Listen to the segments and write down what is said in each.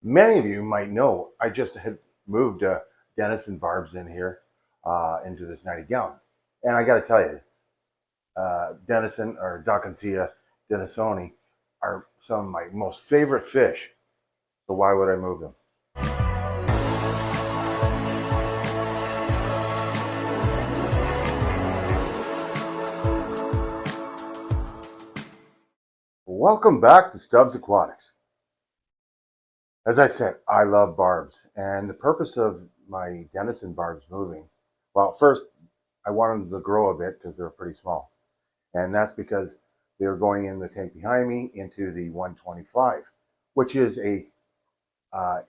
Many of you might know I just had moved Denison Barbs in here into this 90 gallon. And I got to tell you, Denison or Dakinsia Denisoni are some of my most favorite fish. So why would I move them? Welcome back to Stubbs Aquatics. As I said, I love barbs. And the purpose of my Denison Barbs moving, well, first, I wanted them to grow a bit because they're pretty small. And that's because they're going in the tank behind me into the 125, which is a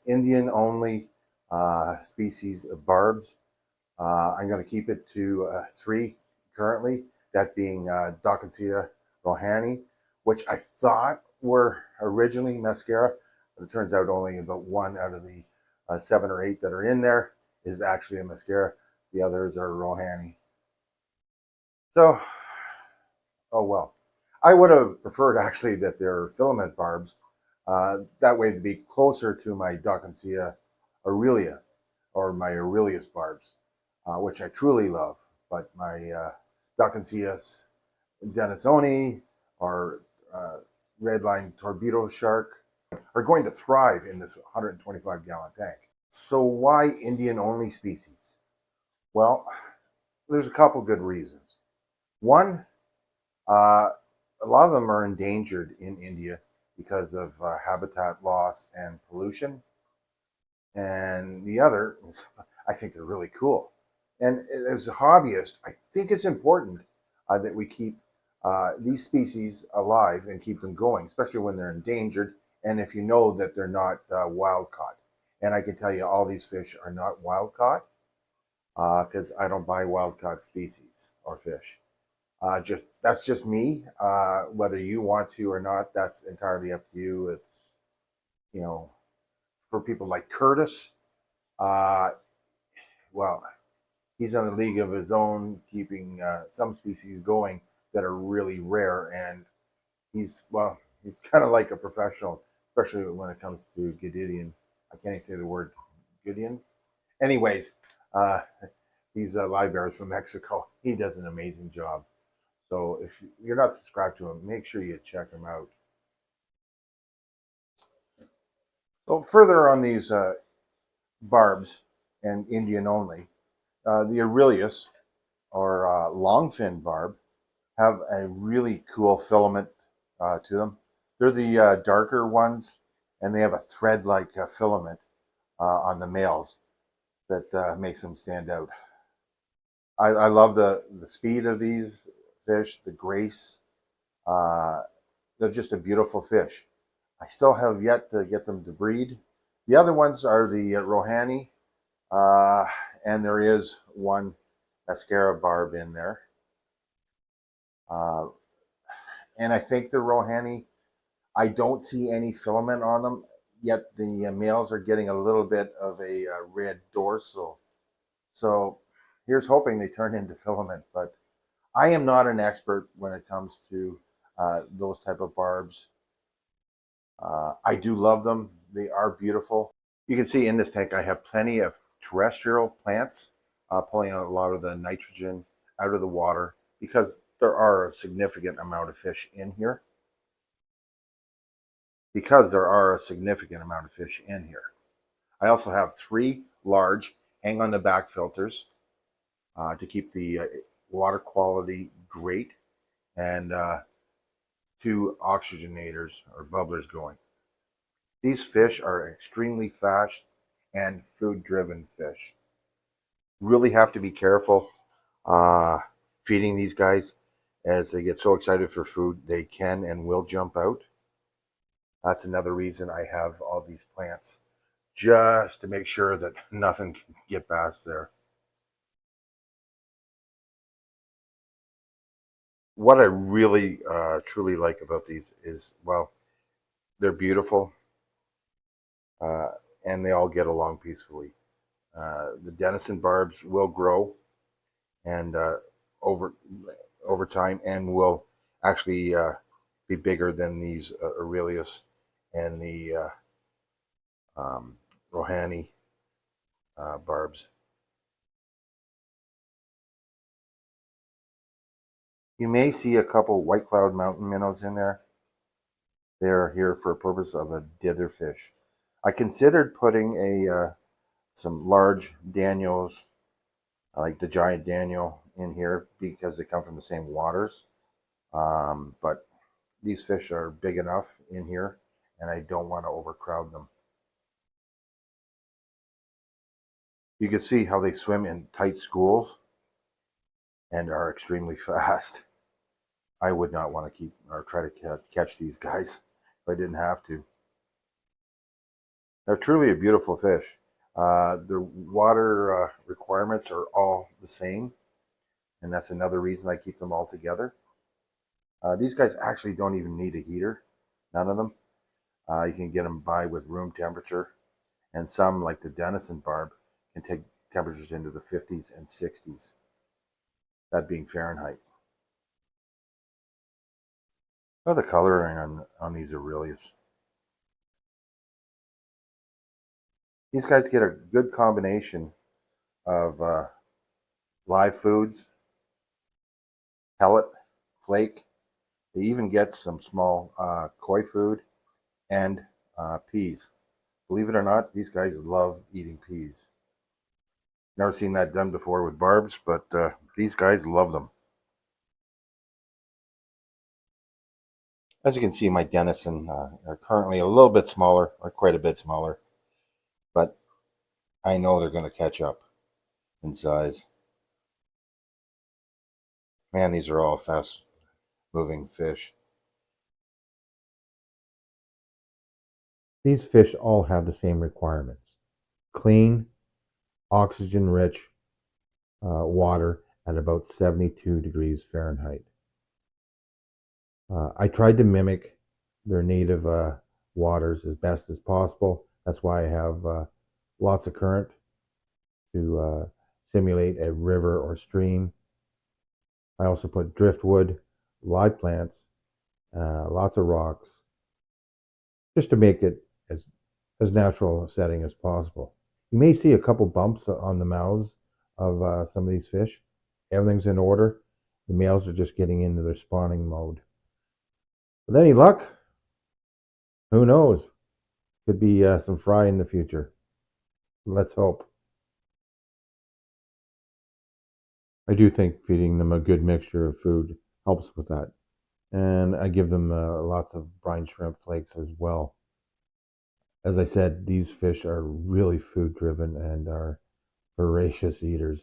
Indian only species of barbs. I'm going to keep it to three currently, that being Dakinsia Rohani, which I thought were originally mascara, but it turns out only about one out of the 7 or 8 that are in there is actually a mascara. The others are Rohani. So, oh well. I would have preferred actually that they're filament barbs. That way to be closer to my Dakinsia aurelia or my Arulius barbs, which I truly love. But my Dakinsias denisonii or red line torpedo shark are going to thrive in this 125 gallon tank. So why Indian only species? Well, there's a couple good reasons. One, a lot of them are endangered in India because of habitat loss and pollution. And the other is, I think they're really cool. And as a hobbyist, I think it's important that we keep these species alive and keep them going, especially when they're endangered. And if you know that they're not wild caught. And I can tell you all these fish are not wild caught because I don't buy wild caught species or fish. Just that's just me. Whether you want to or not, that's entirely up to you. It's you know for people like Curtis. Uh, well, he's on a league of his own, keeping some species going that are really rare, and he's kind of like a professional, especially when it comes to Gideon. I can't even say the word Gideon. Anyways, uh, he's a live bearers from Mexico. He does an amazing job. So if you're not subscribed to him, make sure you check him out. So further on these barbs and Indian only, the Aurelius or longfin barb have a really cool filament to them. They're the darker ones, and they have a thread-like filament on the males that makes them stand out. I love the speed of these fish, the grace. Uh, they're just a beautiful fish. I still have yet to get them to breed. The other ones are the Rohani, uh, and there is one mascara barb in there. Uh, and I think the Rohani, I don't see any filament on them, yet the males are getting a little bit of a red dorsal. So here's hoping they turn into filament, but I am not an expert when it comes to those type of barbs. I do love them. They are beautiful. You can see in this tank I have plenty of terrestrial plants pulling a lot of the nitrogen out of the water because there are a significant amount of fish in here. I also have 3 large hang on the back filters to keep the water quality great and 2 oxygenators or bubblers going. These fish are extremely fast and food driven fish. Really have to be careful feeding these guys as they get so excited for food they can and will jump out. That's another reason I have all these plants, just to make sure that nothing can get past there. What I really truly like about these is, well, they're beautiful uh, and they all get along peacefully. The Denison barbs will grow and over over time and will actually be bigger than these Aurelius and the um, Rohani barbs. You may see a couple white cloud mountain minnows in there. They are here for a purpose of a dither fish. I considered putting some large Daniels, like the giant Daniel, in here because they come from the same waters. But these fish are big enough in here, and I don't want to overcrowd them. You can see how they swim in tight schools and are extremely fast. I would not want to keep or try to catch these guys if I didn't have to. They're truly a beautiful fish. Their water requirements are all the same, and that's another reason I keep them all together. These guys actually don't even need a heater, none of them. You can get them by with room temperature, and some, like the Denison Barb, can take temperatures into the 50s and 60s, that being Fahrenheit. Oh, the coloring on these Arulius. These guys get a good combination of live foods, pellet, flake. They even get some small koi food and peas. Believe it or not, these guys love eating peas. Never seen that done before with barbs, but these guys love them. As you can see, my Denison are currently a little bit smaller, or quite a bit smaller, but I know they're going to catch up in size. Man, these are all fast moving fish. These fish all have the same requirements: clean, oxygen rich water at about 72 degrees Fahrenheit. I tried to mimic their native waters as best as possible. That's why I have lots of current to simulate a river or stream. I also put driftwood, live plants, lots of rocks, just to make it as natural a setting as possible. You may see a couple bumps on the mouths of some of these fish. Everything's in order. The males are just getting into their spawning mode. With any luck, who knows? Could be some fry in the future. Let's hope. I do think feeding them a good mixture of food helps with that. And I give them lots of brine shrimp flakes as well. As I said, these fish are really food driven and are voracious eaters.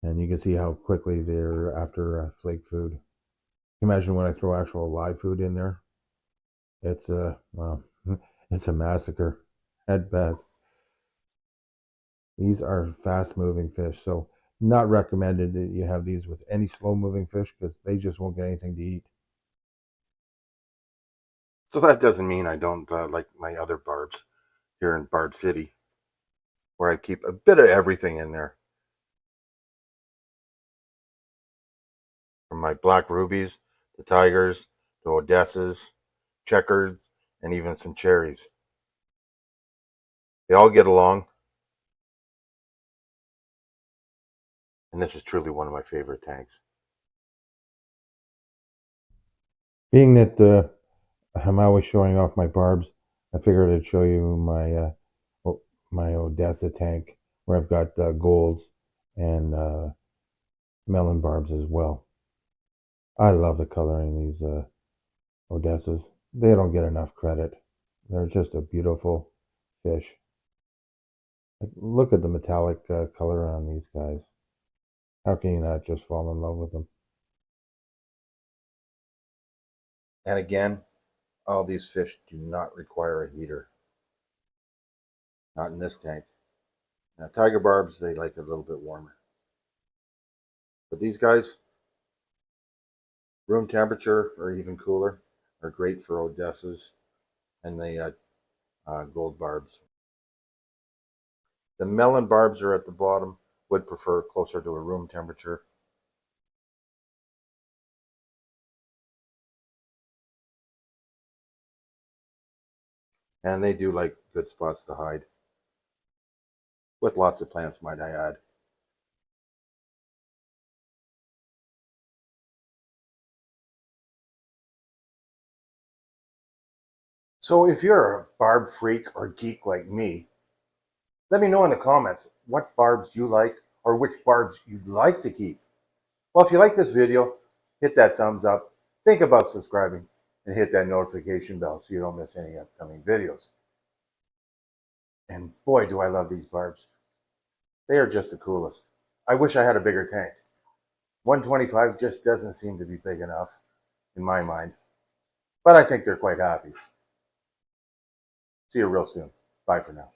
And you can see how quickly they're after flake food. Imagine when I throw actual live food in there. It's well, it's a massacre at best. These are fast moving fish, so not recommended that you have these with any slow moving fish because they just won't get anything to eat. So that doesn't mean I don't like my other barbs here in Barbcity, where I keep a bit of everything in there. From my black rubies, the tigers, the Odessas, checkers, and even some cherries. They all get along, and this is truly one of my favorite tanks. Being that I'm always showing off my barbs, I figured I'd show you my Odessa tank where I've got golds and melon barbs as well. I love the coloring these Odessas. They don't get enough credit. They're just a beautiful fish. Look at the metallic color on these guys. How can you not just fall in love with them? And again, all these fish do not require a heater. Not in this tank. Now, tiger barbs, they like it a little bit warmer. But these guys, room temperature or even cooler, are great for Odessas and the gold barbs. The melon barbs are at the bottom. Would prefer closer to a room temperature. And they do like good spots to hide. With lots of plants, might I add. So if you're a barb freak or geek like me, let me know in the comments what barbs you like or which barbs you'd like to keep. Well, if you like this video, hit that thumbs up, think about subscribing, and hit that notification bell so you don't miss any upcoming videos. And boy, do I love these barbs. They are just the coolest. I wish I had a bigger tank. 125 just doesn't seem to be big enough in my mind, but I think they're quite happy. See you real soon. Bye for now.